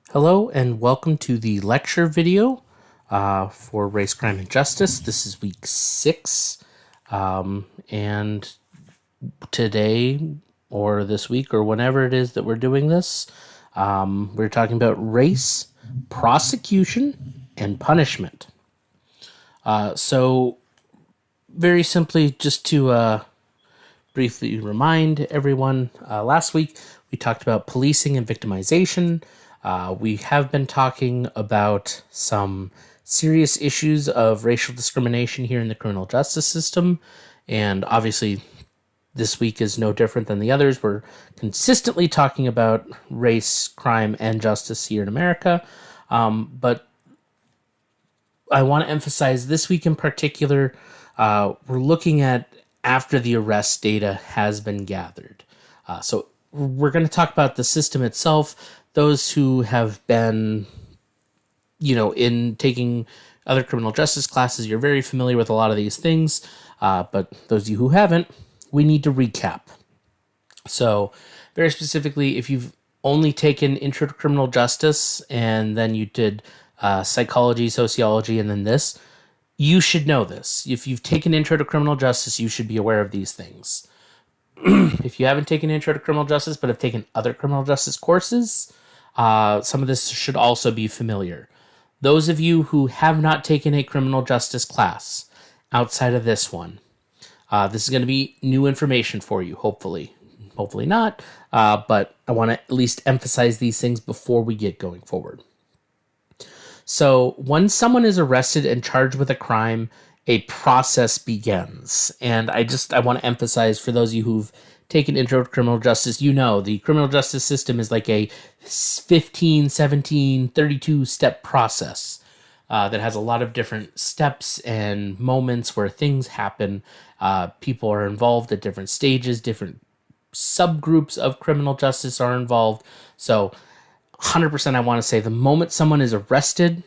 Hello and welcome to the lecture video for Race, Crime, and Justice. This is week 6, and today, or this week, or whenever it is that we're doing this, we're talking about race, prosecution, and punishment. So, very simply, just to briefly remind everyone, last week we talked about policing and victimization. We have been talking about some serious issues of racial discrimination here in the criminal justice system, and obviously this week is no different than the others. We're consistently talking about race, crime, and justice here in America, but I want to emphasize this week in particular, we're looking at after the arrest data has been gathered. So we're going to talk about the system itself. Those who have been, in taking other criminal justice classes, you're very familiar with a lot of these things. But those of you who haven't, we need to recap. So very specifically, if you've only taken Intro to Criminal Justice and then you did psychology, sociology, and then this, you should know this. If you've taken Intro to Criminal Justice, you should be aware of these things. If you haven't taken Intro to Criminal Justice but have taken other criminal justice courses, some of this should also be familiar. Those of you who have not taken a criminal justice class outside of this one, this is going to be new information for you, hopefully. Hopefully not, but I want to at least emphasize these things before we get going forward. So when someone is arrested and charged with a crime, a process begins. And I want to emphasize for those of you who've taken Intro to Criminal Justice, the criminal justice system is like a 15, 17, 32 step process that has a lot of different steps and moments where things happen. People are involved at different stages, different subgroups of criminal justice are involved. So 100% I want to say the moment someone is arrested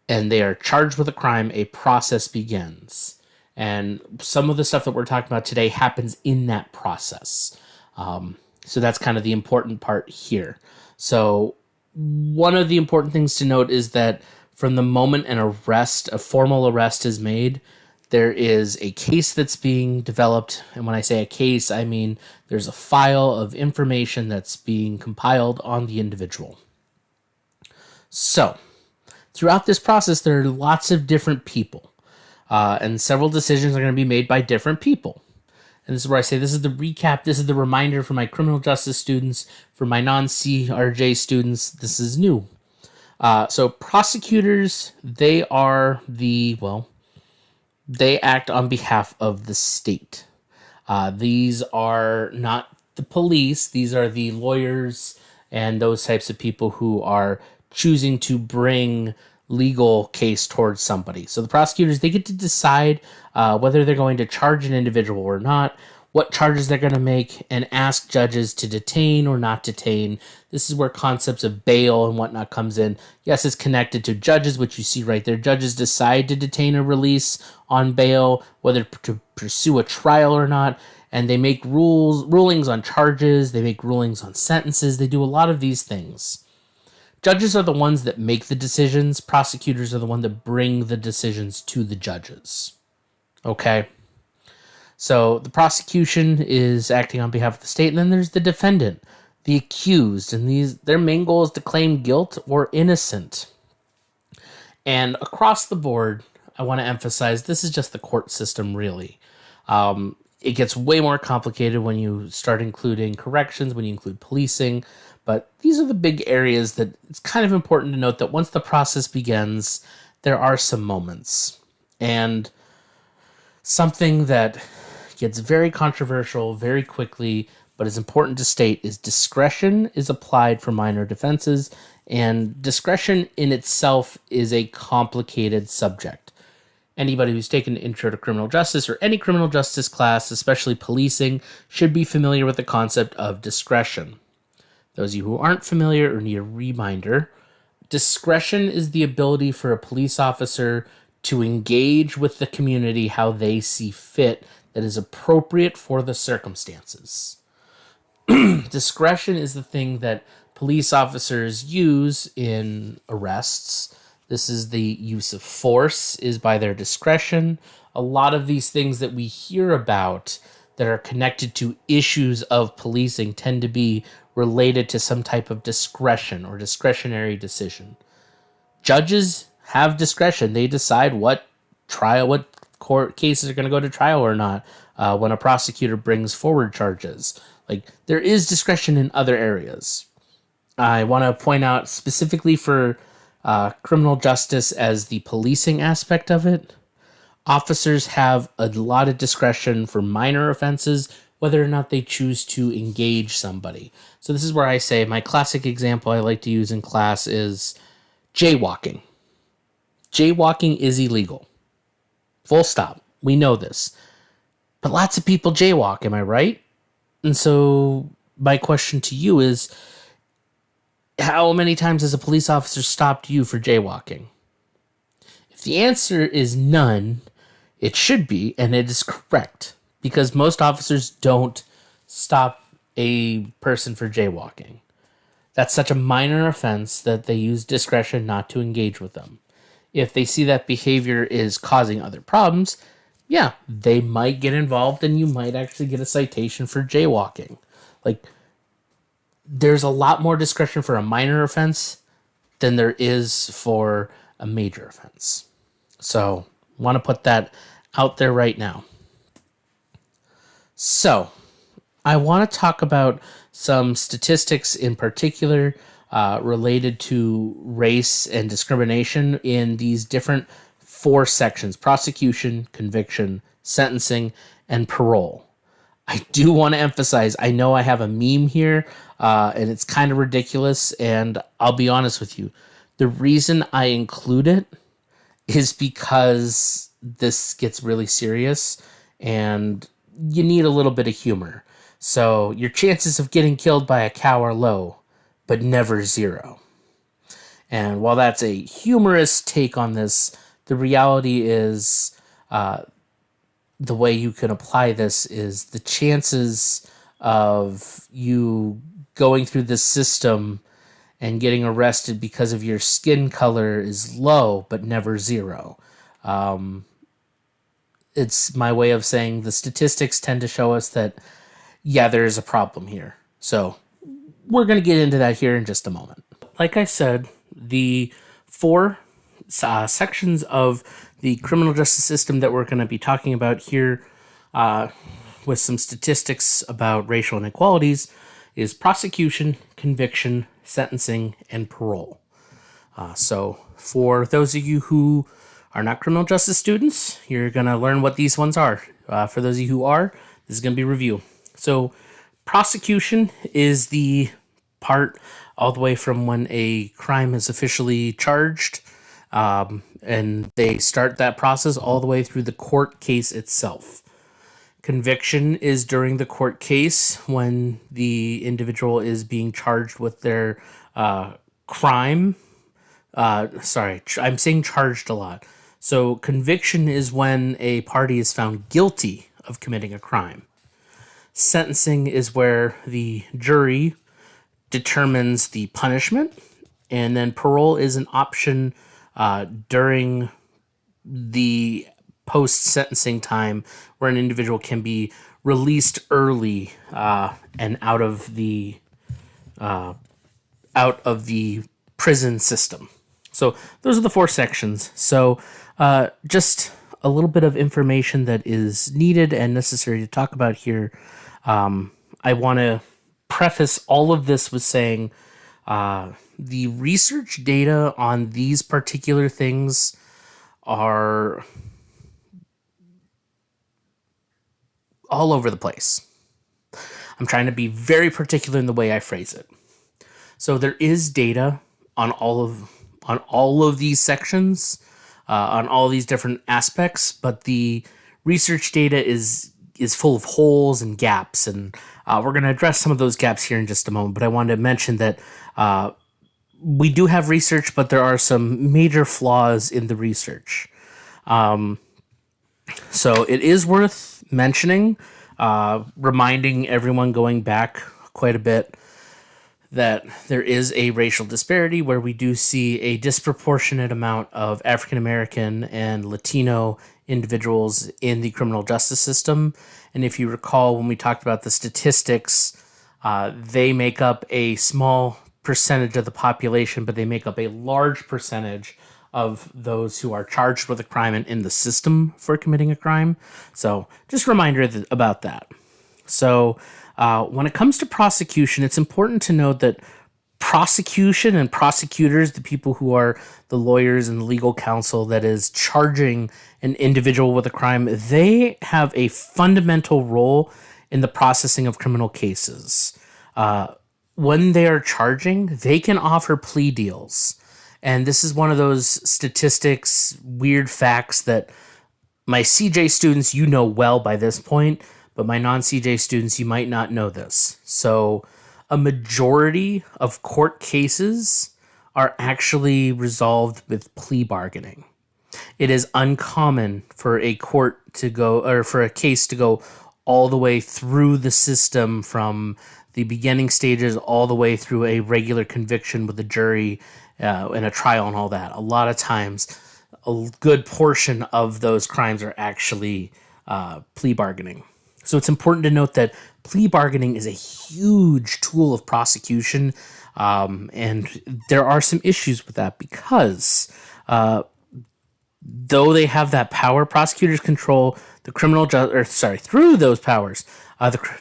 and they are charged with a crime, a process begins. And some of the stuff that we're talking about today happens in that process. So that's kind of the important part here. So one of the important things to note is that from the moment a formal arrest is made, there is a case that's being developed. And when I say a case, I mean there's a file of information that's being compiled on the individual. So throughout this process, there are lots of different people. And several decisions are going to be made by different people. And this is where I say this is the recap. This is the reminder for my criminal justice students, for my non-CRJ students. This is new. So prosecutors, they act on behalf of the state. These are not the police. These are the lawyers and those types of people who are choosing to bring legal case towards somebody. So the prosecutors, they get to decide whether they're going to charge an individual or not, what charges they're going to make, and ask judges to detain or not detain. This is where concepts of bail and whatnot comes in. Yes, it's connected to judges, which you see right there. Judges decide to detain or release on bail, whether to pursue a trial or not, and they make rulings on charges, they make rulings on sentences, they do a lot of these things. Judges are the ones that make the decisions. Prosecutors are the ones that bring the decisions to the judges. Okay? So the prosecution is acting on behalf of the state, and then there's the defendant, the accused, and their main goal is to claim guilt or innocent. And across the board, I want to emphasize this is just the court system, really. It gets way more complicated when you start including corrections, when you include policing. But these are the big areas that it's kind of important to note that once the process begins, there are some moments. And something that gets very controversial very quickly, but is important to state, is discretion is applied for minor defenses. And discretion in itself is a complicated subject. Anybody who's taken Intro to Criminal Justice or any criminal justice class, especially policing, should be familiar with the concept of discretion. Those of you who aren't familiar or need a reminder, discretion is the ability for a police officer to engage with the community how they see fit that is appropriate for the circumstances. Discretion is the thing that police officers use in arrests. This is the use of force is by their discretion. A lot of these things that we hear about that are connected to issues of policing tend to be related to some type of discretion or discretionary decision. Judges have discretion. They decide what court cases are going to go to trial or not when a prosecutor brings forward charges. Like, there is discretion in other areas. I want to point out specifically for criminal justice as the policing aspect of it. Officers have a lot of discretion for minor offenses, whether or not they choose to engage somebody. So this is where I say my classic example I like to use in class is jaywalking. Jaywalking is illegal. Full stop. We know this. But lots of people jaywalk, am I right? And so my question to you is, how many times has a police officer stopped you for jaywalking? If the answer is none, it should be, and it is correct, because most officers don't stop a person for jaywalking. That's such a minor offense that they use discretion not to engage with them. If they see that behavior is causing other problems, yeah, they might get involved and you might actually get a citation for jaywalking. Like, there's a lot more discretion for a minor offense than there is for a major offense. So, want to put that out there right now. So, I want to talk about some statistics in particular related to race and discrimination in these different 4 sections: prosecution, conviction, sentencing, and parole. I do want to emphasize, I know I have a meme here, and it's kind of ridiculous, and I'll be honest with you. The reason I include it is because this gets really serious, and you need a little bit of humor. So your chances of getting killed by a cow are low, but never zero. And while that's a humorous take on this, the reality is the way you can apply this is the chances of you going through this system and getting arrested because of your skin color is low, but never zero. It's my way of saying the statistics tend to show us that, yeah, there is a problem here. So we're going to get into that here in just a moment. Like I said, the 4 sections of the criminal justice system that we're going to be talking about here with some statistics about racial inequalities is prosecution, conviction, sentencing, and parole. So for those of you who are not criminal justice students, you're going to learn what these ones are. For those of you who are, this is going to be a review. So prosecution is the part all the way from when a crime is officially charged, and they start that process all the way through the court case itself. Conviction is during the court case when the individual is being charged with their crime. I'm saying charged a lot. So conviction is when a party is found guilty of committing a crime. Sentencing is where the jury determines the punishment, and then parole is an option during the post-sentencing time where an individual can be released early and out of the prison system. So those are the 4 sections. So just a little bit of information that is needed and necessary to talk about here. I want to preface all of this with saying the research data on these particular things are all over the place. I'm trying to be very particular in the way I phrase it. So there is data on all of these sections, on all these different aspects, but the research data is full of holes and gaps, and we're going to address some of those gaps here in just a moment. But I wanted to mention that we do have research, but there are some major flaws in the research. So it is worth mentioning, reminding everyone going back quite a bit, that there is a racial disparity where we do see a disproportionate amount of African American and Latino individuals in the criminal justice system. And if you recall, when we talked about the statistics, they make up a small percentage of the population, but they make up a large percentage of those who are charged with a crime and in the system for committing a crime. So just a reminder about that. So when it comes to prosecution, it's important to note that prosecution and prosecutors, the people who are the lawyers and the legal counsel that is charging an individual with a crime, they have a fundamental role in the processing of criminal cases. When they are charging, they can offer plea deals. And this is one of those statistics, weird facts that my CJ students, you know well by this point, but my non-CJ students, you might not know this. So a majority of court cases are actually resolved with plea bargaining. It is uncommon for a court to go, or for a case to go all the way through the system from the beginning stages all the way through a regular conviction with a jury and a trial and all that. A lot of times, a good portion of those crimes are actually plea bargaining. So it's important to note that plea bargaining is a huge tool of prosecution, and there are some issues with that because though they have that power, prosecutors control the criminal through those powers,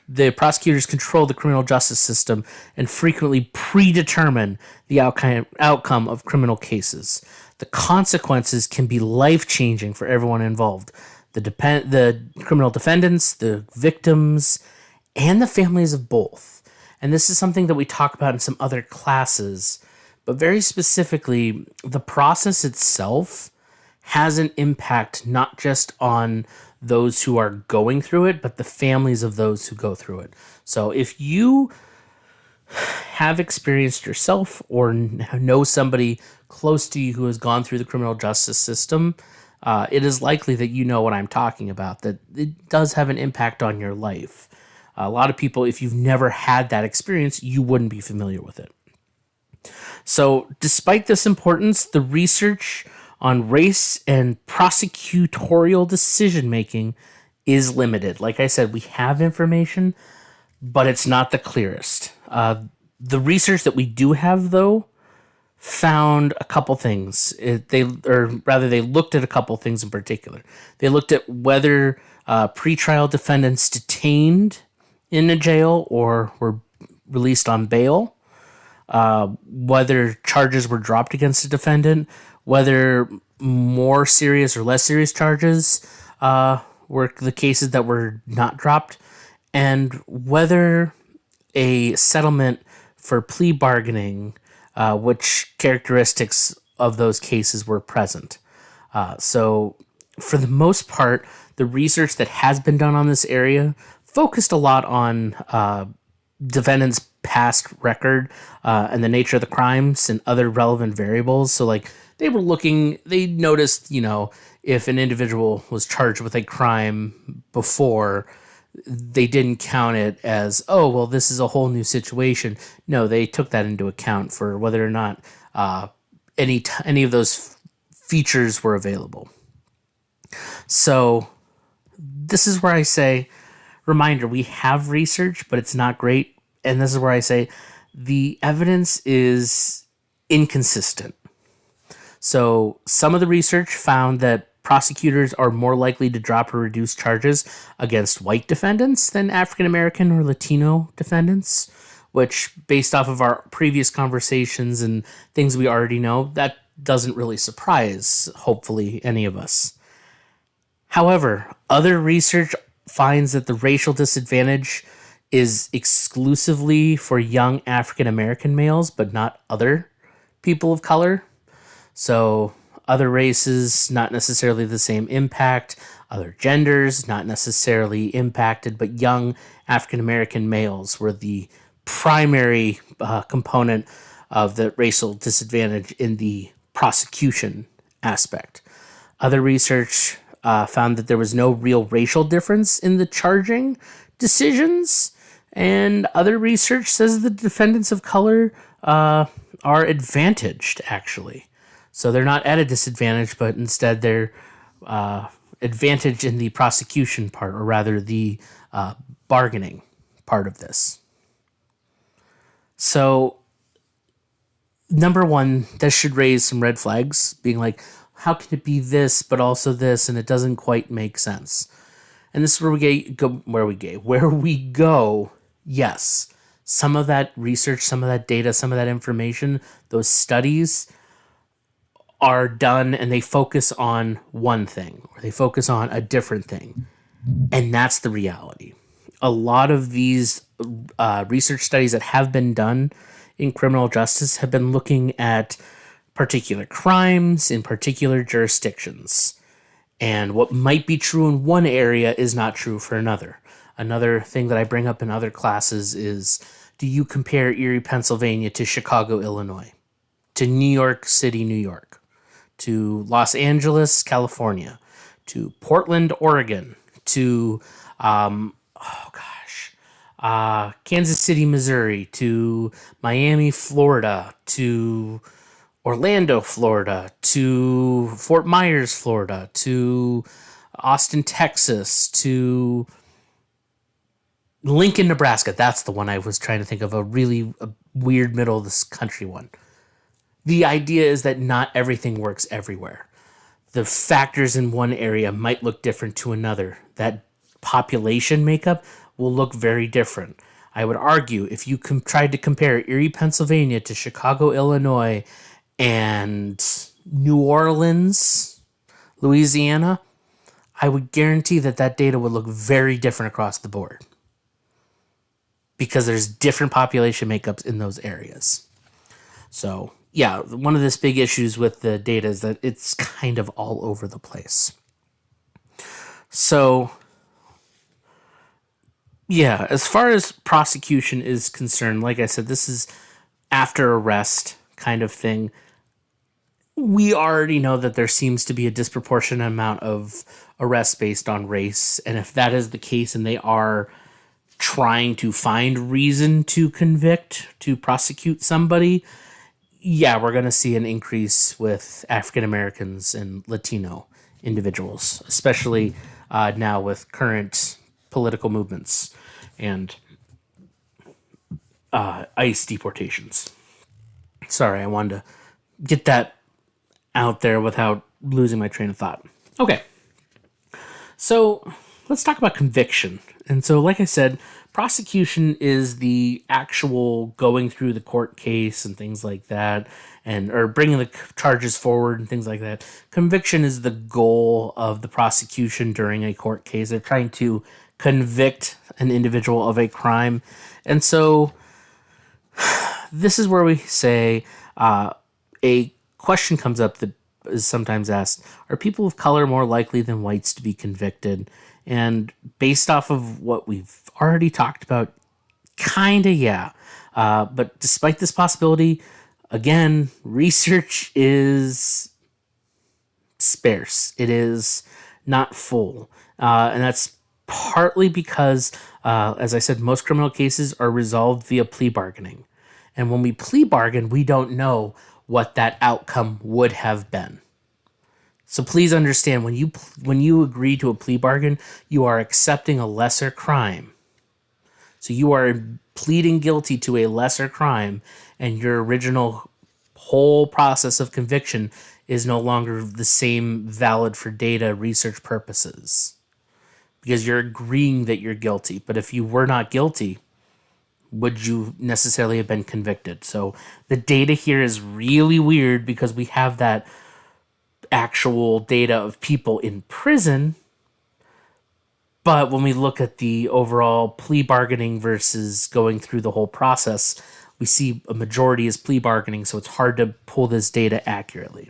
the prosecutors control the criminal justice system and frequently predetermine the outcome of criminal cases. The consequences can be life-changing for everyone involved. The criminal defendants, the victims, and the families of both. And this is something that we talk about in some other classes, but very specifically, the process itself has an impact not just on those who are going through it, but the families of those who go through it. So if you have experienced yourself or know somebody close to you who has gone through the criminal justice system, it is likely that you know what I'm talking about, that it does have an impact on your life. A lot of people, if you've never had that experience, you wouldn't be familiar with it. So despite this importance, the research on race and prosecutorial decision-making is limited. Like I said, we have information, but it's not the clearest. The research that we do have, though, found a couple things. They looked at a couple things in particular. They looked at whether pretrial defendants detained in a jail or were released on bail, whether charges were dropped against a defendant, whether more serious or less serious charges were the cases that were not dropped, and whether a settlement for plea bargaining, which characteristics of those cases were present. So for the most part, the research that has been done on this area focused a lot on defendants' past record and the nature of the crimes and other relevant variables. So like they noticed, if an individual was charged with a crime before, they didn't count it as, oh, well, this is a whole new situation. No, they took that into account for whether or not any of those features were available. So this is where I say, reminder, we have research, but it's not great. And this is where I say the evidence is inconsistent. So some of the research found that prosecutors are more likely to drop or reduce charges against white defendants than African American or Latino defendants, which, based off of our previous conversations and things we already know, that doesn't really surprise, hopefully, any of us. However, other research finds that the racial disadvantage is exclusively for young African American males, but not other people of color. So other races, not necessarily the same impact. Other genders, not necessarily impacted, but young African American males were the primary component of the racial disadvantage in the prosecution aspect. Other research found that there was no real racial difference in the charging decisions, And other research says the defendants of color are advantaged, actually. So they're not at a disadvantage, but instead they're advantaged in the prosecution part, or rather the bargaining part of this. So, number one, this should raise some red flags, being like, how can it be this, but also this, and it doesn't quite make sense. And this is where we go. Yes, some of that research, some of that data, some of that information, those studies are done and they focus on one thing, or they focus on a different thing. And that's the reality. A lot of these research studies that have been done in criminal justice have been looking at particular crimes in particular jurisdictions. And what might be true in one area is not true for another. Another thing that I bring up in other classes is, do you compare Erie, Pennsylvania to Chicago, Illinois, to New York City, New York, to Los Angeles, California, to Portland, Oregon, to Kansas City, Missouri, to Miami, Florida, to Orlando, Florida, to Fort Myers, Florida, to Austin, Texas, to Lincoln, Nebraska. That's the one I was trying to think of, a weird middle of this country one. The idea is that not everything works everywhere. The factors in one area might look different to another. That population makeup will look very different. I would argue if you tried to compare Erie, Pennsylvania to Chicago, Illinois, and New Orleans, Louisiana, I would guarantee that data would look very different across the board, because there's different population makeups in those areas. So, yeah, one of the big issues with the data is that it's kind of all over the place. So, yeah, as far as prosecution is concerned, like I said, this is after arrest kind of thing. We already know that there seems to be a disproportionate amount of arrests based on race. And if that is the case and they are trying to find reason to convict, to prosecute somebody, yeah, we're going to see an increase with African Americans and Latino individuals, especially now with current political movements and ICE deportations. Sorry, I wanted to get that out there without losing my train of thought. Okay, so let's talk about conviction. And so, like I said, prosecution is the actual going through the court case and things like that, or bringing the charges forward and things like that. Conviction is the goal of the prosecution during a court case. They're trying to convict an individual of a crime. And so this is where we say a question comes up that is sometimes asked: are people of color more likely than whites to be convicted? And based off of what we've already talked about, kinda, yeah. But despite this possibility, again, research is sparse. It is not full. And that's partly because, as I said, most criminal cases are resolved via plea bargaining. And when we plea bargain, we don't know what that outcome would have been. So please understand, when you agree to a plea bargain, you are accepting a lesser crime. So you are pleading guilty to a lesser crime, and your original whole process of conviction is no longer the same valid for data research purposes, because you're agreeing that you're guilty. But if you were not guilty, would you necessarily have been convicted? So the data here is really weird, because we have that actual data of people in prison, but when we look at the overall plea bargaining versus going through the whole process, we see a majority is plea bargaining, so it's hard to pull this data accurately.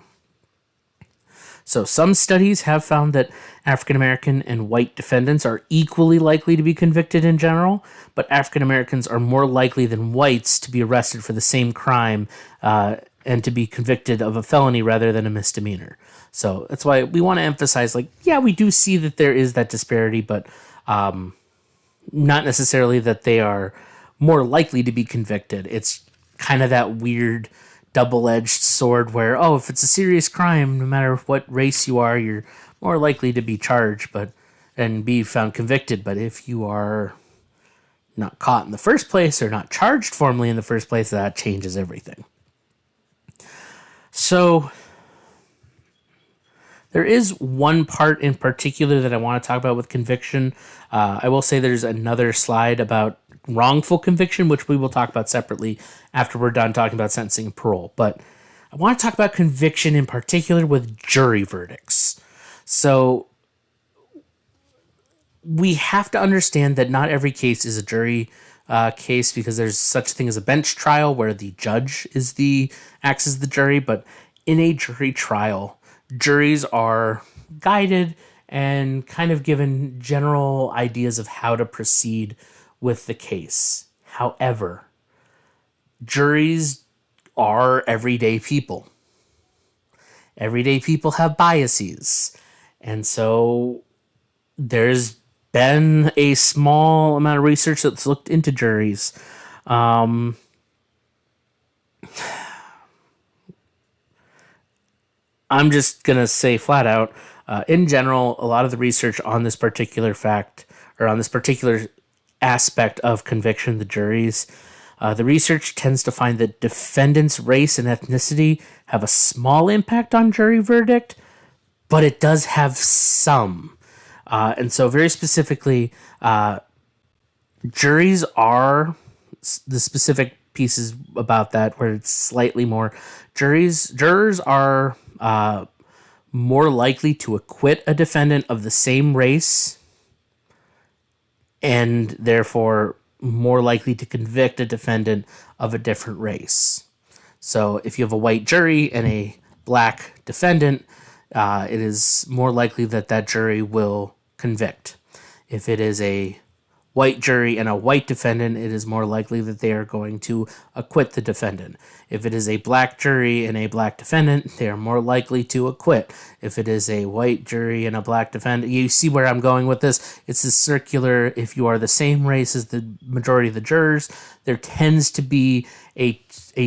So some studies have found that African American and white defendants are equally likely to be convicted in general, but African Americans are more likely than whites to be arrested for the same crime and to be convicted of a felony rather than a misdemeanor. So that's why we want to emphasize, like, yeah, we do see that there is that disparity, but not necessarily that they are more likely to be convicted. It's kind of that weird double-edged sword where, oh, if it's a serious crime, no matter what race you are, you're more likely to be charged and be found convicted. But if you are not caught in the first place or not charged formally in the first place, that changes everything. So there is one part in particular that I want to talk about with conviction. I will say there's another slide about wrongful conviction, which we will talk about separately after we're done talking about sentencing and parole. But I want to talk about conviction in particular with jury verdicts. So we have to understand that not every case is a jury case, because there's such a thing as a bench trial where the judge acts as the jury. But in a jury trial, juries are guided and kind of given general ideas of how to proceed with the case. However, juries are everyday people. Everyday people have biases. And so there's been a small amount of research that's looked into juries. I'm just going to say flat out, in general, a lot of the research on this particular fact, or on this particular aspect of conviction, the juries, the research tends to find that defendants' race and ethnicity have a small impact on jury verdict, but it does have some. And so very specifically, juries are the specific pieces about that where it's slightly more. Jurors are more likely to acquit a defendant of the same race, and therefore more likely to convict a defendant of a different race. So if you have a white jury and a black defendant, it is more likely that that jury will convict. If it is a white jury and a white defendant, it is more likely that they are going to acquit the defendant. If it is a black jury and a black defendant, they are more likely to acquit. If it is a white jury and a black defendant, you see where I'm going with this? It's this circular, if you are the same race as the majority of the jurors, there tends to be a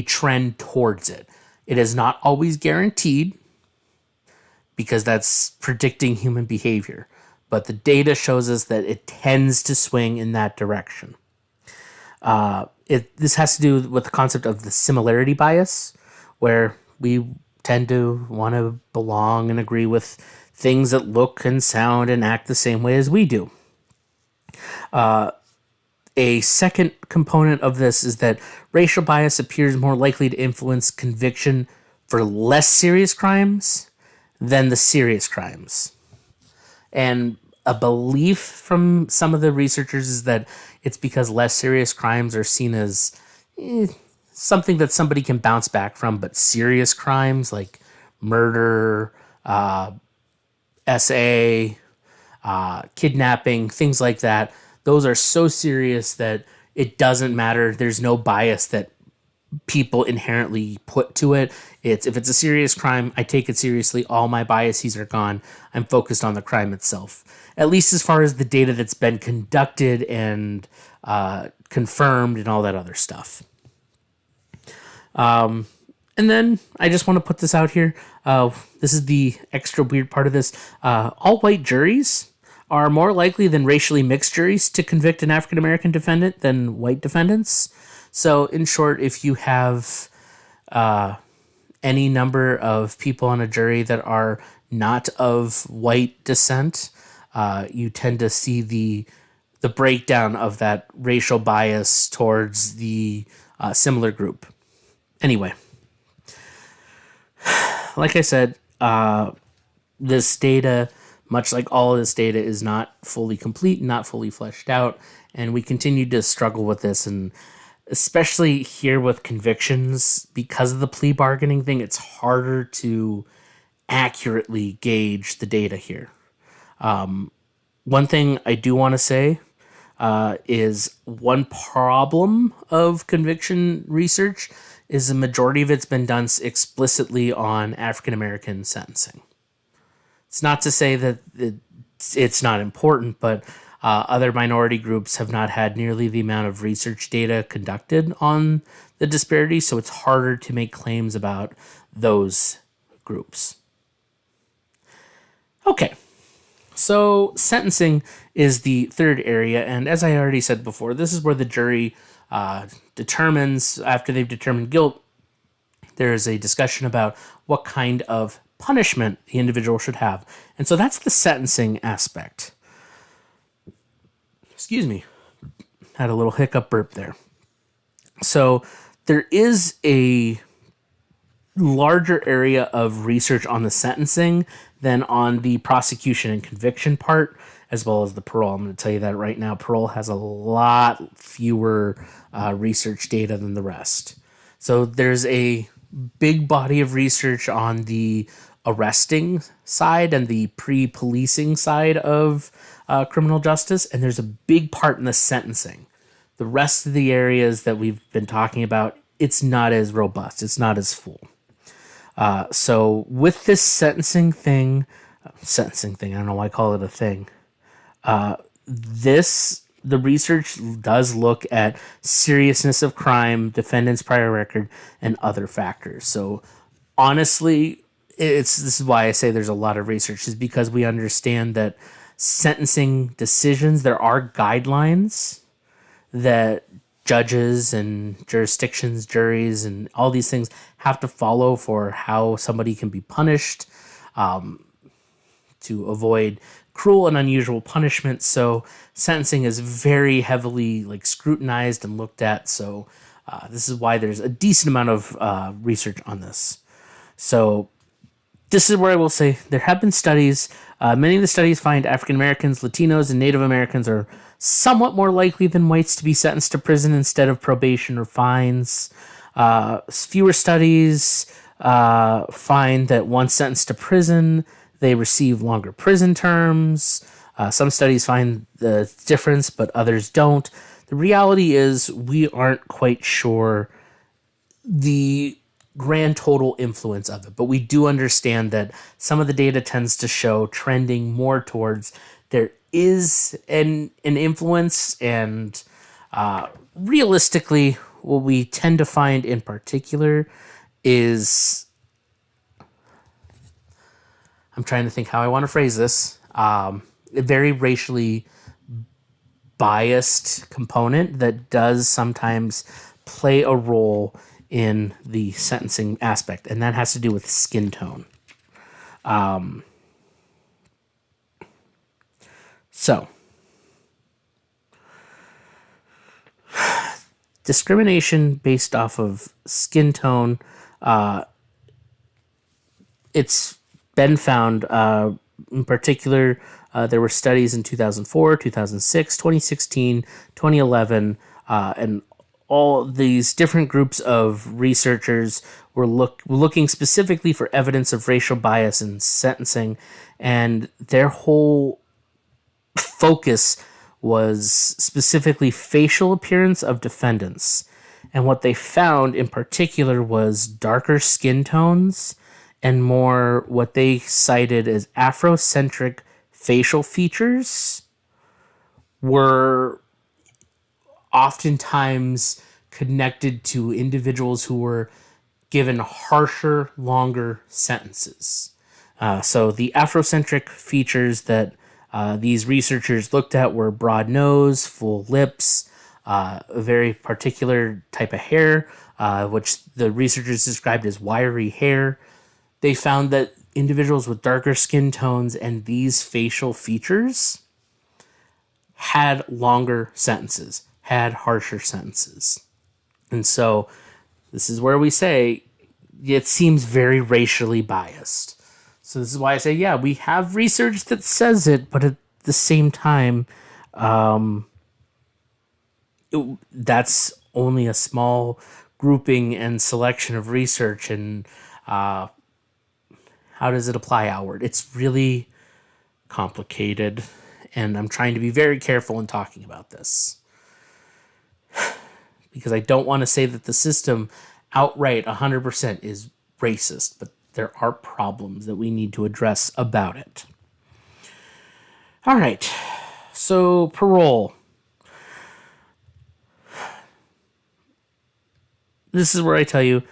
trend towards it. It is not always guaranteed, because that's predicting human behavior. But the data shows us that it tends to swing in that direction. This has to do with the concept of the similarity bias, where we tend to want to belong and agree with things that look and sound and act the same way as we do. A second component of this is that racial bias appears more likely to influence conviction for less serious crimes than the serious crimes. And a belief from some of the researchers is that it's because less serious crimes are seen as something that somebody can bounce back from, but serious crimes like murder, SA, kidnapping, things like that, those are so serious that it doesn't matter. There's no bias that people inherently put to it. If it's a serious crime, I take it seriously. All my biases are gone. I'm focused on the crime itself, at least as far as the data that's been conducted and confirmed and all that other stuff. And then I just want to put this out here. This is the extra weird part of this. All white juries are more likely than racially mixed juries to convict an African American defendant than white defendants. So, in short, if you have any number of people on a jury that are not of white descent, you tend to see the breakdown of that racial bias towards the similar group. Anyway, like I said, this data, much like all of this data, is not fully complete, not fully fleshed out, and we continue to struggle with this. And especially here with convictions, because of the plea bargaining thing, it's harder to accurately gauge the data here. One thing I do want to say is one problem of conviction research is the majority of it's been done explicitly on African American sentencing. It's not to say that it's not important, but Other minority groups have not had nearly the amount of research data conducted on the disparity, so it's harder to make claims about those groups. Okay, so sentencing is the third area, and as I already said before, this is where the jury determines, after they've determined guilt, there is a discussion about what kind of punishment the individual should have. And so that's the sentencing aspect. Excuse me. Had a little hiccup burp there. So there is a larger area of research on the sentencing than on the prosecution and conviction part, as well as the parole. I'm going to tell you that right now. Parole has a lot fewer research data than the rest. So there's a big body of research on the arresting side and the pre-policing side of criminal justice, and there's a big part in the sentencing. The rest of the areas that we've been talking about, it's not as robust. It's not as full. So with this sentencing thing, I don't know why I call it a thing. The research does look at seriousness of crime, defendant's prior record, and other factors. So honestly, this is why I say there's a lot of research, is because we understand that sentencing decisions, there are guidelines that judges and jurisdictions, juries, and all these things have to follow for how somebody can be punished, to avoid cruel and unusual punishment. So sentencing is very heavily scrutinized and looked at. So this is why there's a decent amount of research on this. So this is where I will say there have been studies. Many of the studies find African Americans, Latinos, and Native Americans are somewhat more likely than whites to be sentenced to prison instead of probation or fines. Fewer studies find that once sentenced to prison, they receive longer prison terms. Some studies find the difference, but others don't. The reality is we aren't quite sure the grand total influence of it, but we do understand that some of the data tends to show trending more towards there is an influence, and realistically, what we tend to find in particular is, I'm trying to think how I want to phrase this, a very racially biased component that does sometimes play a role in the sentencing aspect, and that has to do with skin tone. So, discrimination based off of skin tone, it's been found, in particular, there were studies in 2004, 2006, 2016, 2011, and all these different groups of researchers were looking specifically for evidence of racial bias in sentencing, and their whole focus was specifically facial appearance of defendants. And what they found in particular was darker skin tones and more what they cited as Afrocentric facial features were oftentimes connected to individuals who were given harsher, longer sentences. So the Afrocentric features that these researchers looked at were broad nose, full lips, a very particular type of hair, which the researchers described as wiry hair. They found that individuals with darker skin tones and these facial features had longer sentences, had harsher sentences. And so this is where we say it seems very racially biased. So this is why I say, yeah, we have research that says it, but at the same time, that's only a small grouping and selection of research, and how does it apply outward? It's really complicated, and I'm trying to be very careful in talking about this because I don't want to say that the system outright 100% is racist, but there are problems that we need to address about it. All right. So parole. This is where I tell you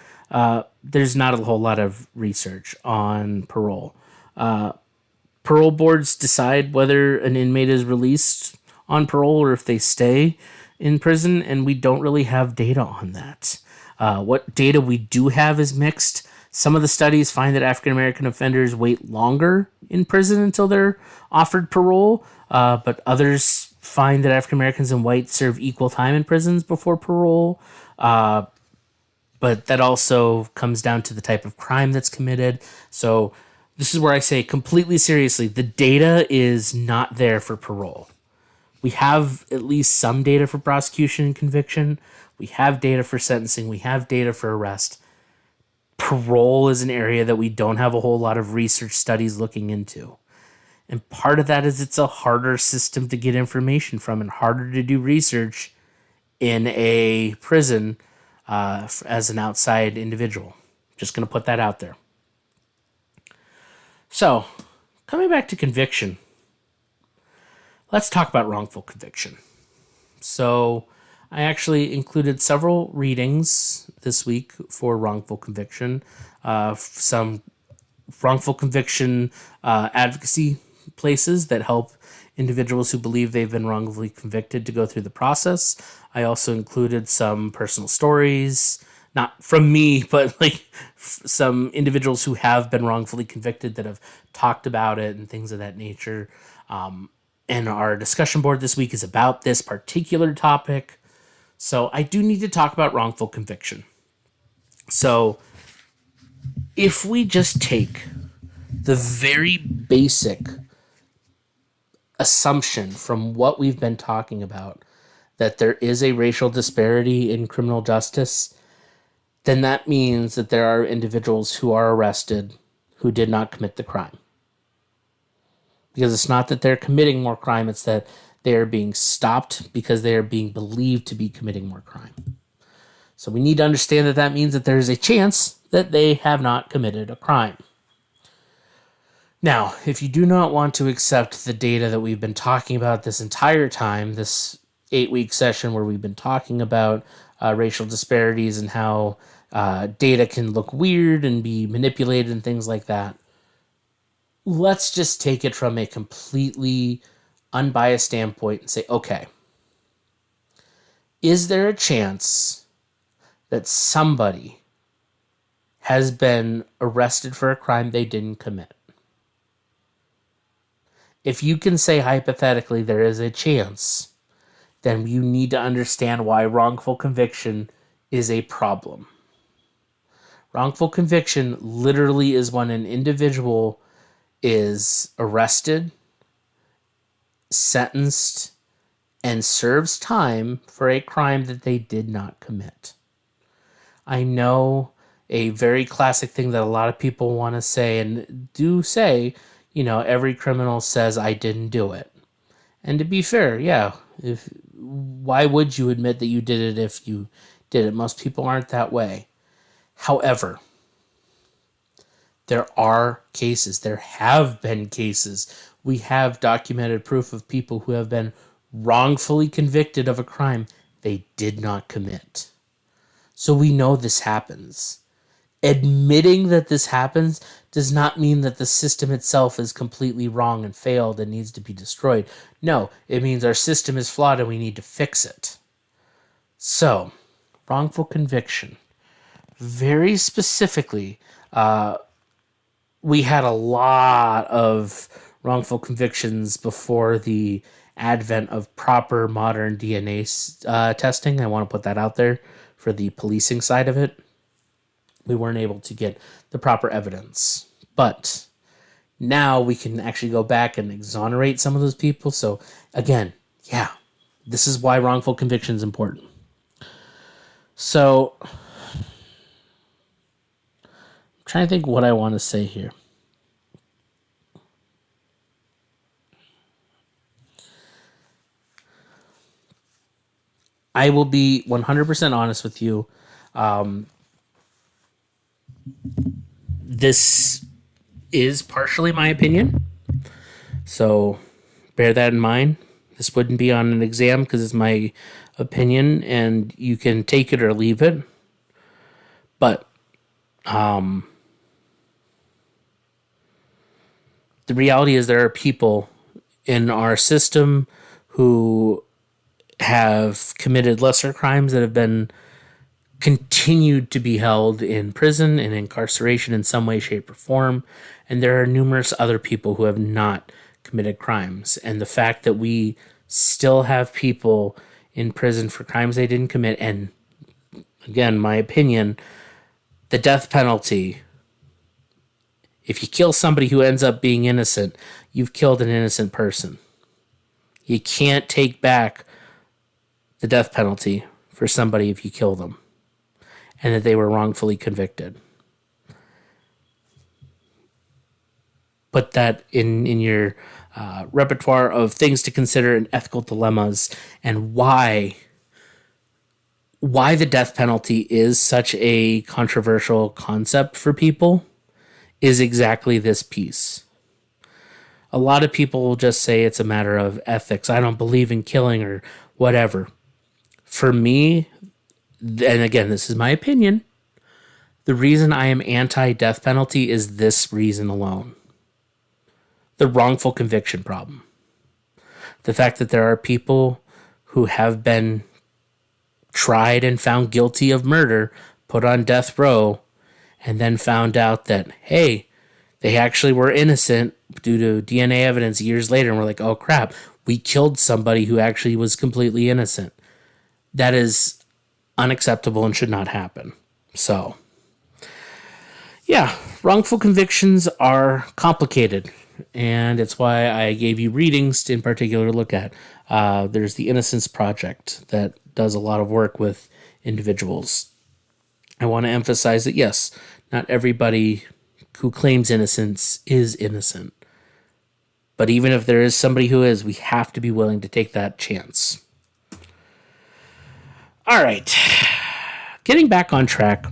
there's not a whole lot of research on parole. Parole boards decide whether an inmate is released on parole or if they stay in prison, and we don't really have data on that. What data we do have is mixed. Some of the studies find that African American offenders wait longer in prison until they're offered parole, but others find that African Americans and whites serve equal time in prisons before parole. But that also comes down to the type of crime that's committed. So this is where I say completely seriously, the data is not there for parole. We have at least some data for prosecution and conviction. We have data for sentencing. We have data for arrest. Parole is an area that we don't have a whole lot of research studies looking into. And part of that is it's a harder system to get information from and harder to do research in a prison as an outside individual. Just going to put that out there. So, coming back to conviction, let's talk about wrongful conviction. So, I actually included several readings this week for wrongful conviction, some wrongful conviction advocacy places that help individuals who believe they've been wrongfully convicted to go through the process. I also included some personal stories, not from me, but like some individuals who have been wrongfully convicted that have talked about it and things of that nature. And our discussion board this week is about this particular topic. So I do need to talk about wrongful conviction. So if we just take the very basic assumption from what we've been talking about, that there is a racial disparity in criminal justice, then that means that there are individuals who are arrested who did not commit the crime. Because it's not that they're committing more crime, it's that they are being stopped because they are being believed to be committing more crime. So we need to understand that that means that there is a chance that they have not committed a crime. Now, if you do not want to accept the data that we've been talking about this entire time, this 8-week session where we've been talking about racial disparities and how data can look weird and be manipulated and things like that, let's just take it from a completely unbiased standpoint and say, okay, is there a chance that somebody has been arrested for a crime they didn't commit? If you can say hypothetically there is a chance, then you need to understand why wrongful conviction is a problem. Wrongful conviction literally is when an individual is arrested, sentenced, and serves time for a crime that they did not commit. I know a very classic thing that a lot of people want to say and do say, every criminal says I didn't do it. And to be fair, yeah, why would you admit that you did it if you did it? Most people aren't that way. However, there are cases, there have been cases. We have documented proof of people who have been wrongfully convicted of a crime they did not commit. So we know this happens. Admitting that this happens does not mean that the system itself is completely wrong and failed and needs to be destroyed. No, it means our system is flawed and we need to fix it. So, wrongful conviction. Very specifically, we had a lot of wrongful convictions before the advent of proper modern DNA testing. I want to put that out there for the policing side of it. We weren't able to get the proper evidence. But now we can actually go back and exonerate some of those people. So again, yeah, this is why wrongful conviction is important. So I'm trying to think what I want to say here. I will be 100% honest with you. This is partially my opinion, so bear that in mind. This wouldn't be on an exam because it's my opinion, and you can take it or leave it. But the reality is there are people in our system who have committed lesser crimes that have been continued to be held in prison and incarceration in some way, shape, or form. And there are numerous other people who have not committed crimes. And the fact that we still have people in prison for crimes they didn't commit, and again, my opinion, the death penalty, if you kill somebody who ends up being innocent, you've killed an innocent person. You can't take back the death penalty for somebody if you kill them and that they were wrongfully convicted. Put that in your repertoire of things to consider and ethical dilemmas, and why the death penalty is such a controversial concept for people is exactly this piece. A lot of people will just say it's a matter of ethics. I don't believe in killing or whatever. For me, and again, this is my opinion, the reason I am anti-death penalty is this reason alone. The wrongful conviction problem. The fact that there are people who have been tried and found guilty of murder, put on death row, and then found out that, hey, they actually were innocent due to DNA evidence years later, and we're like, oh crap, we killed somebody who actually was completely innocent. That is unacceptable and should not happen. So, yeah, wrongful convictions are complicated, and it's why I gave you readings to in particular look at. There's the Innocence Project that does a lot of work with individuals. I want to emphasize that, yes, not everybody who claims innocence is innocent. But even if there is somebody who is, we have to be willing to take that chance. All right. Getting back on track,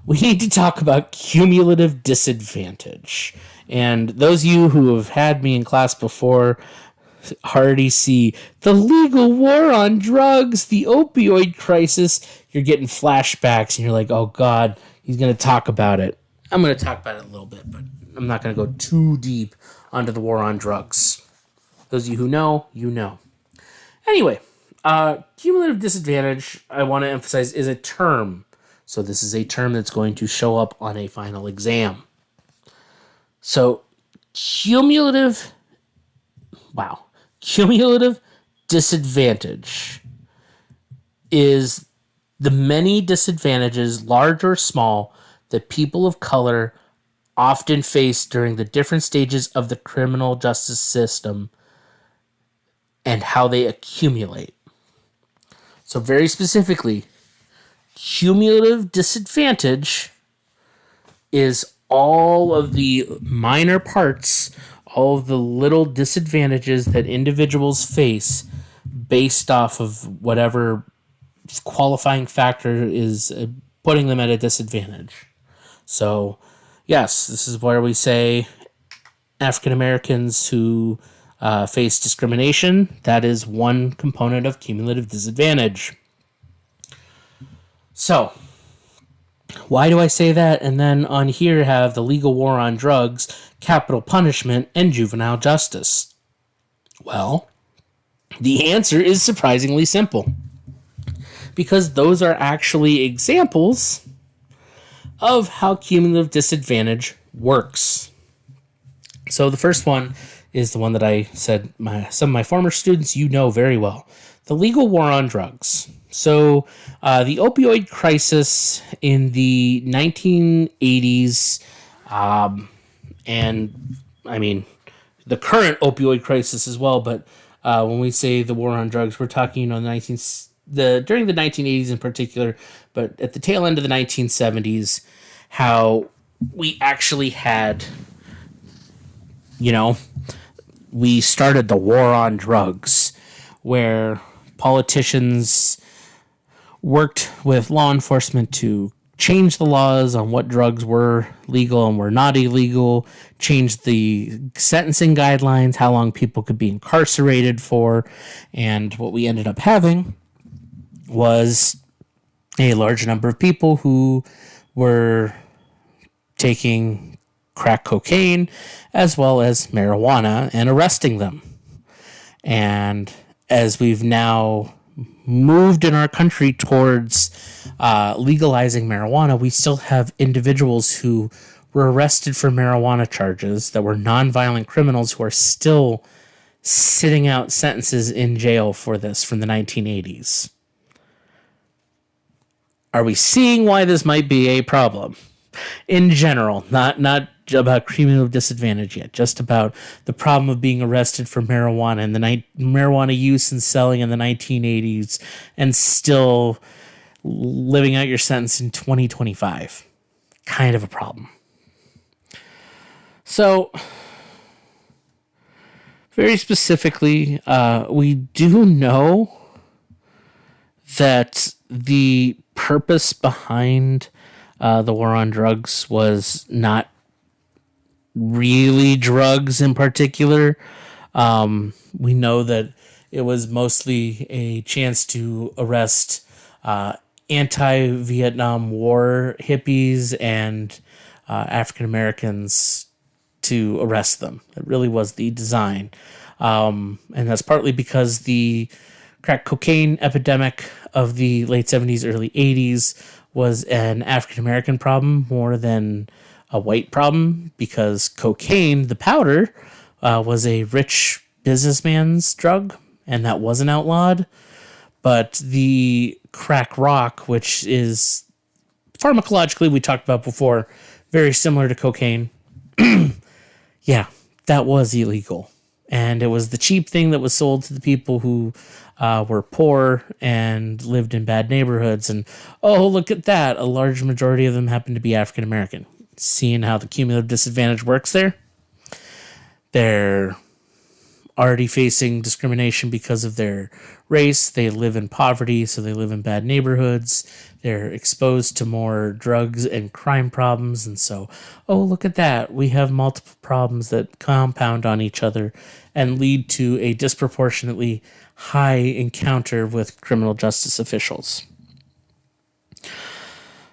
we need to talk about cumulative disadvantage. And those of you who have had me in class before already see the legal war on drugs, the opioid crisis. You're getting flashbacks and you're like, oh God, he's going to talk about it. I'm going to talk about it a little bit, but I'm not going to go too deep onto the war on drugs. Those of you who know, you know. Anyway, cumulative disadvantage, I want to emphasize, is a term. So this is a term that's going to show up on a final exam. So cumulative disadvantage is the many disadvantages, large or small, that people of color often face during the different stages of the criminal justice system and how they accumulate. So very specifically, cumulative disadvantage is all of the minor parts, all of the little disadvantages that individuals face based off of whatever qualifying factor is putting them at a disadvantage. So, yes, this is where we say African Americans who face discrimination, that is one component of cumulative disadvantage. So, why do I say that? And then on here have the legal war on drugs, capital punishment, and juvenile justice. Well, the answer is surprisingly simple. Because those are actually examples of how cumulative disadvantage works. So the first one is the one that I said some of my former students you know very well. The legal war on drugs. So the opioid crisis in the 1980s, and I mean the current opioid crisis as well, but when we say the war on drugs, we're talking, during the 1980s in particular, but at the tail end of the 1970s, how we actually had, we started the war on drugs, where politicians worked with law enforcement to change the laws on what drugs were legal and were not illegal, change the sentencing guidelines, how long people could be incarcerated for, and what we ended up having was a large number of people who were taking crack cocaine as well as marijuana and arresting them. And as we've now moved in our country towards legalizing marijuana, we still have individuals who were arrested for marijuana charges that were nonviolent criminals who are still sitting out sentences in jail for this from the 1980s. Are we seeing why this might be a problem? In general, not about cumulative disadvantage yet, just about the problem of being arrested for marijuana and the marijuana use and selling in the 1980s and still living out your sentence in 2025. Kind of a problem. So, very specifically, we do know that the purpose behind the war on drugs was not really drugs in particular. We know that it was mostly a chance to arrest anti-Vietnam War hippies and African Americans, to arrest them. It really was the design. And that's partly because the crack cocaine epidemic of the late 70s, early 80s was an African American problem more than a white problem, because cocaine, the powder, was a rich businessman's drug, and that wasn't outlawed. But the crack rock, which is pharmacologically, we talked about before, very similar to cocaine, yeah, that was illegal. And it was the cheap thing that was sold to the people who were poor and lived in bad neighborhoods. And, oh, look at that, a large majority of them happened to be African American. Seeing how the cumulative disadvantage works there? They're already facing discrimination because of their race. They live in poverty, so they live in bad neighborhoods. They're exposed to more drugs and crime problems. And so, oh, look at that. We have multiple problems that compound on each other and lead to a disproportionately high encounter with criminal justice officials.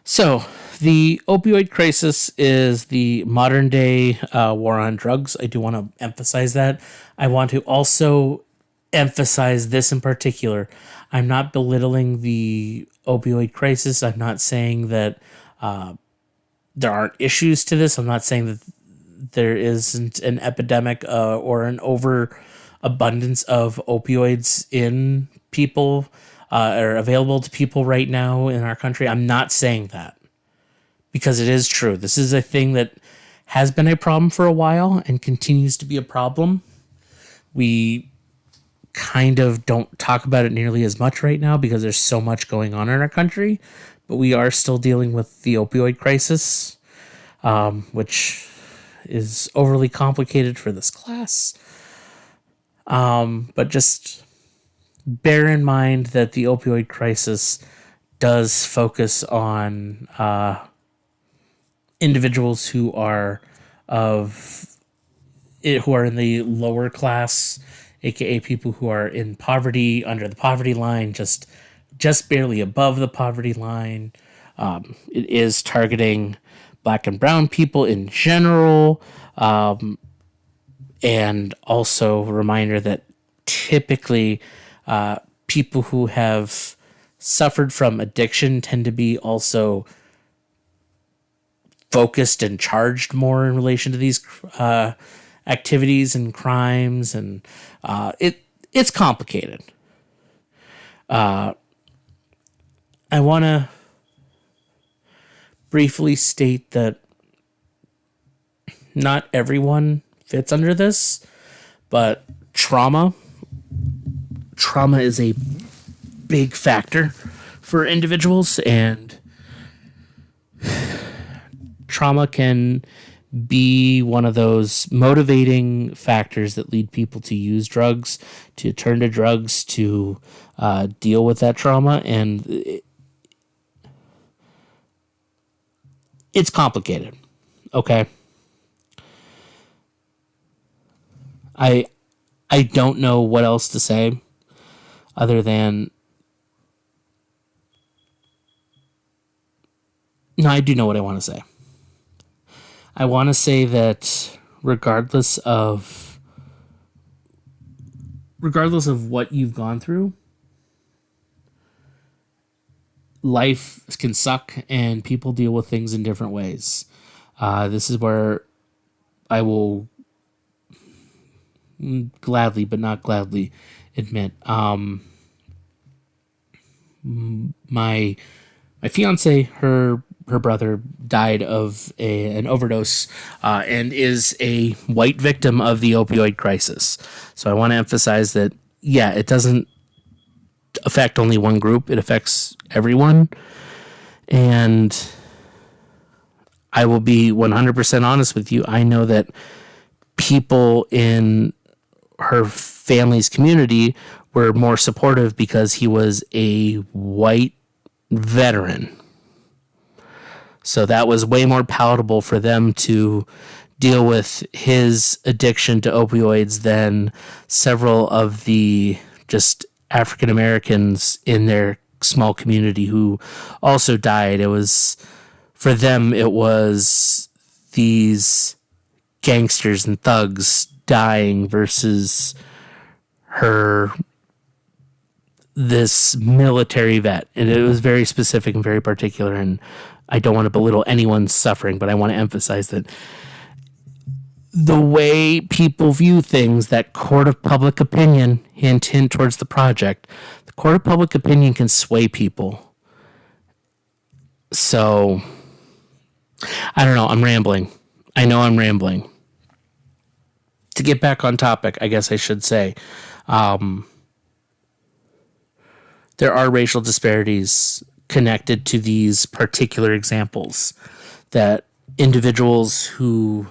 So, the opioid crisis is the modern day war on drugs. I do want to emphasize that. I want to also emphasize this in particular. I'm not belittling the opioid crisis. I'm not saying that there aren't issues to this. I'm not saying that there isn't an epidemic or an overabundance of opioids in people or available to people right now in our country. I'm not saying that. Because it is true. This is a thing that has been a problem for a while and continues to be a problem. We kind of don't talk about it nearly as much right now because there's so much going on in our country. But we are still dealing with the opioid crisis, which is overly complicated for this class. But just bear in mind that the opioid crisis does focus on individuals who are in the lower class, aka people who are in poverty, under the poverty line, just barely above the poverty line. It is targeting Black and brown people in general, and also a reminder that typically people who have suffered from addiction tend to be also focused and charged more in relation to these activities and crimes, and it's complicated. I want to briefly state that not everyone fits under this, but trauma is a big factor for individuals, and trauma can be one of those motivating factors that lead people to use drugs, to turn to drugs to deal with that trauma. And it's complicated. Okay. I don't know what else to say other than, no, I do know what I want to say. I want to say that regardless of what you've gone through, life can suck and people deal with things in different ways. This is where I will gladly, but not gladly, admit my fiance, her brother died of an overdose and is a white victim of the opioid crisis. So I want to emphasize that, yeah, it doesn't affect only one group. It affects everyone. And I will be 100% honest with you. I know that people in her family's community were more supportive because he was a white veteran. So that was way more palatable for them to deal with his addiction to opioids than several of the just African Americans in their small community who also died. It was, for them, it was these gangsters and thugs dying versus this military vet. And it was very specific and very particular, and I don't want to belittle anyone's suffering, but I want to emphasize that the way people view things, that court of public opinion, hint, hint towards the project, the court of public opinion can sway people. So, I don't know, I'm rambling. I know I'm rambling. To get back on topic, I guess I should say, there are racial disparities connected to these particular examples, that individuals who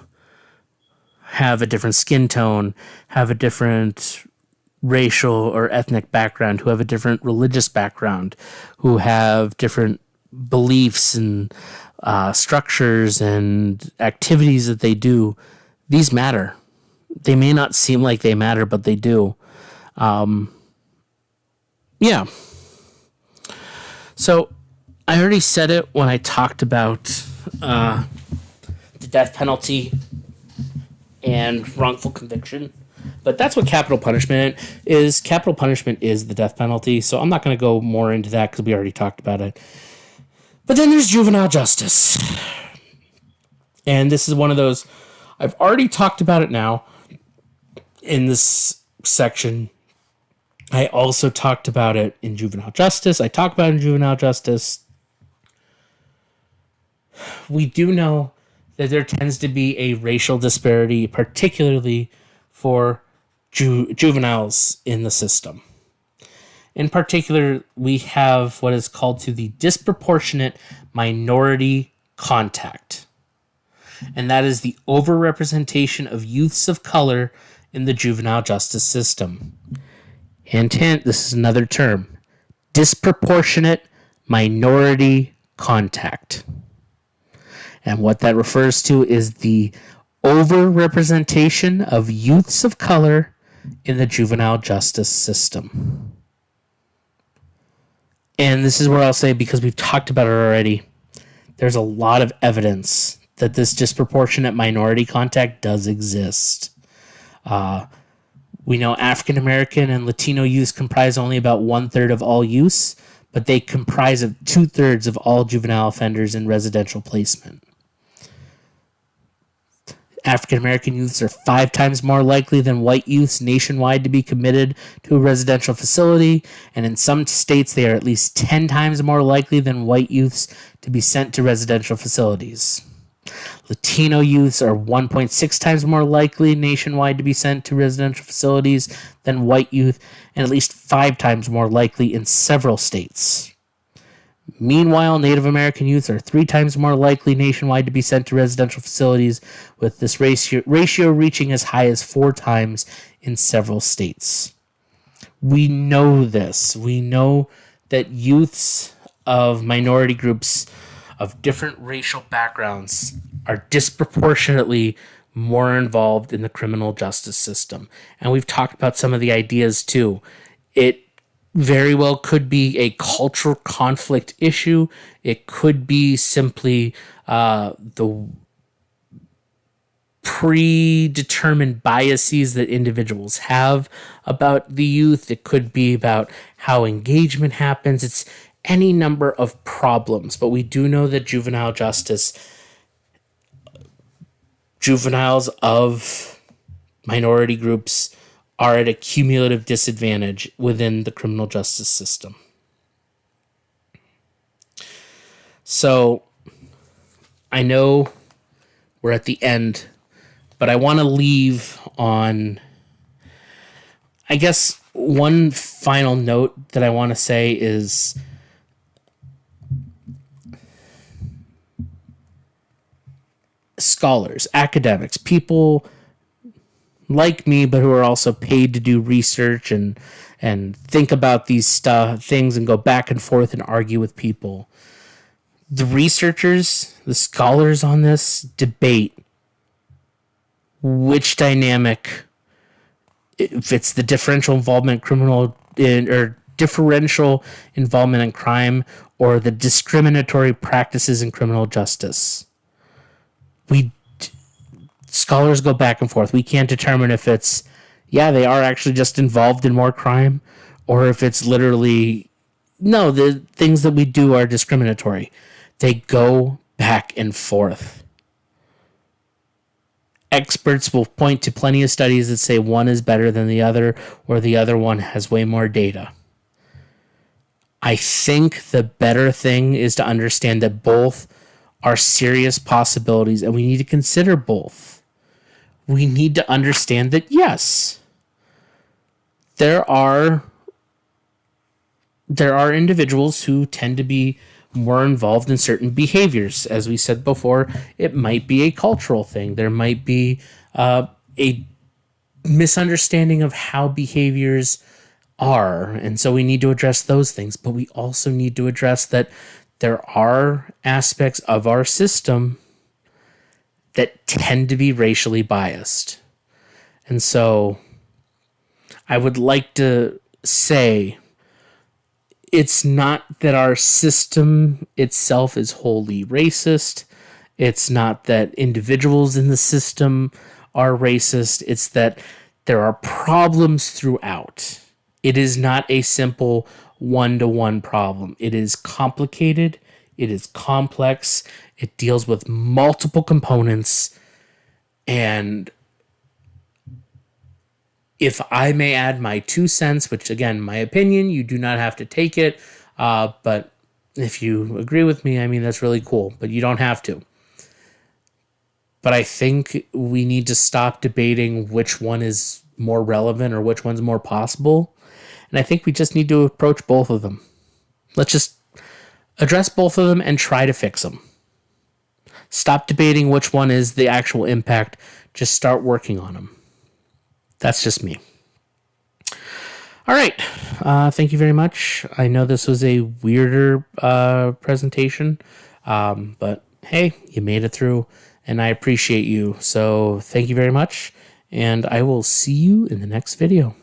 have a different skin tone, have a different racial or ethnic background, who have a different religious background, who have different beliefs and structures and activities that they do, these matter. They may not seem like they matter, but they do. Yeah. So, I already said it when I talked about the death penalty and wrongful conviction, but that's what capital punishment is. Capital punishment is the death penalty, so I'm not going to go more into that because we already talked about it. But then there's juvenile justice. And this is one of those, I've already talked about it now in this section. I also talked about it in juvenile justice. I talk about it in juvenile justice. We do know that there tends to be a racial disparity, particularly for juveniles in the system. In particular, we have what is called to the disproportionate minority contact. And that is the overrepresentation of youths of color in the juvenile justice system. Hint, hint, this is another term. Disproportionate minority contact. And what that refers to is the overrepresentation of youths of color in the juvenile justice system. And this is where I'll say, because we've talked about it already, there's a lot of evidence that this disproportionate minority contact does exist. We know African American and Latino youths comprise only about 1/3 of all youths, but they comprise of 2/3 of all juvenile offenders in residential placement. African American youths are 5 times more likely than white youths nationwide to be committed to a residential facility, and in some states they are at least 10 times more likely than white youths to be sent to residential facilities. Latino youths are 1.6 times more likely nationwide to be sent to residential facilities than white youth, and at least 5 times more likely in several states. Meanwhile, Native American youths are 3 times more likely nationwide to be sent to residential facilities, with this ratio reaching as high as 4 times in several states. We know this. We know that youths of minority groups of different racial backgrounds are disproportionately more involved in the criminal justice system. And we've talked about some of the ideas too. It very well could be a cultural conflict issue. It could be simply the predetermined biases that individuals have about the youth. It could be about how engagement happens. It's any number of problems. But we do know that juvenile justice, juveniles of minority groups, are at a cumulative disadvantage within the criminal justice system. So I know we're at the end, but I want to leave on, I guess, one final note that I want to say is scholars, academics, people like me, but who are also paid to do research and think about these things and go back and forth and argue with people. The researchers, the scholars on this debate which dynamic, if it's the differential involvement or differential involvement in crime or the discriminatory practices in criminal justice. Scholars go back and forth. We can't determine if it's, they are actually just involved in more crime, or if it's literally, no, the things that we do are discriminatory. They go back and forth. Experts will point to plenty of studies that say one is better than the other, or the other one has way more data. I think the better thing is to understand that both are serious possibilities, and we need to consider both. We need to understand that, yes, there are individuals who tend to be more involved in certain behaviors. As we said before, it might be a cultural thing. There might be a misunderstanding of how behaviors are, and so we need to address those things. But we also need to address that there are aspects of our system that tend to be racially biased. And so I would like to say it's not that our system itself is wholly racist. It's not that individuals in the system are racist. It's that there are problems throughout. It is not a simple one-to-one problem. It is complicated. It is complex. It deals with multiple components. And if I may add my 2 cents, which again, my opinion, you do not have to take it. But if you agree with me, I mean, that's really cool, but you don't have to. But I think we need to stop debating which one is more relevant or which one's more possible. And I think we just need to approach both of them. Let's just address both of them and try to fix them. Stop debating which one is the actual impact. Just start working on them. That's just me. All right. Thank you very much. I know this was a weirder presentation, but hey, you made it through, and I appreciate you. So thank you very much, and I will see you in the next video.